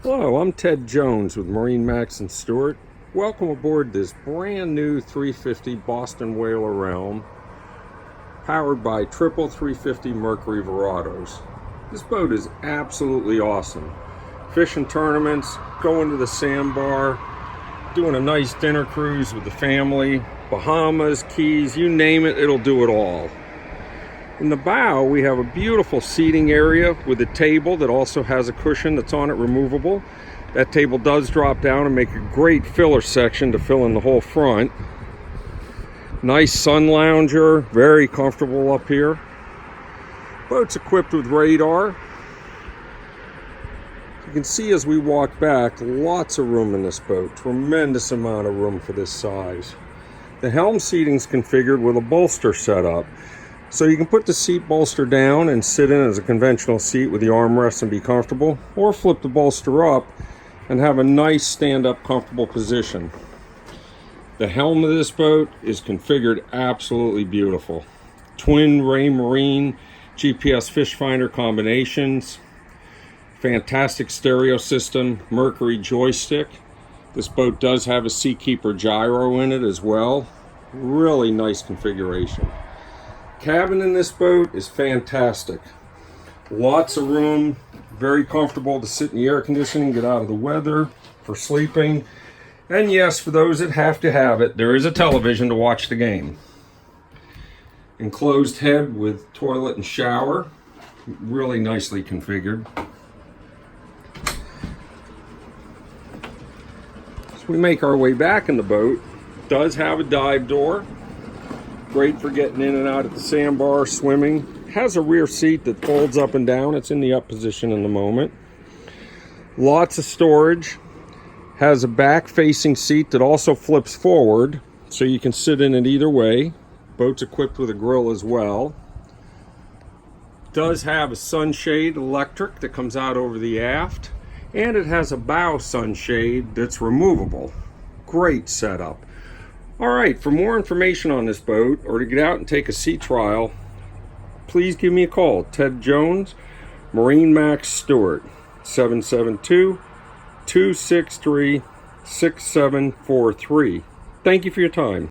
Hello, I'm Ted Jones with MarineMax and Stewart. Welcome aboard this brand new 350 Boston Whaler Realm, powered by triple 350 Mercury Verados. This boat is absolutely awesome. Fishing tournaments, going to the sandbar, doing a nice dinner cruise with the family, Bahamas, Keys, you name it, it'll do it all. In the bow, we have a beautiful seating area with a table that also has a cushion that's on it removable. That table does drop down and make a great filler section to fill in the whole front. Nice sun lounger, very comfortable up here. Boat's equipped with radar. You can see as we walk back, lots of room in this boat. Tremendous amount of room for this size. The helm seating's configured with a bolster setup. So you can put the seat bolster down and sit in as a conventional seat with the armrest and be comfortable, or flip the bolster up and have a nice stand-up comfortable position. The helm of this boat is configured absolutely beautiful. Twin Raymarine GPS fish finder combinations, fantastic stereo system, Mercury joystick. This boat does have a Seakeeper gyro in it as well. Really nice configuration. Cabin in this boat is fantastic. Lots of room, very comfortable to sit in the air conditioning, get out of the weather for sleeping. And yes, for those that have it, there is a television to watch the game. Enclosed head with toilet and shower, really nicely configured. As we make our way back in the boat, it does have a dive door. Great for getting in and out at the sandbar, swimming. Has a rear seat that folds up and down. It's in the up position in the moment. Lots of storage. Has a back-facing seat that also flips forward, so you can sit in it either way. Boat's equipped with a grill as well. Does have a sunshade electric that comes out over the aft, and it has a bow sunshade that's removable. Great setup. All right, for more information on this boat or to get out and take a sea trial, please give me a call. Ted Jones, MarineMax Stewart, 772-263-6743. Thank you for your time.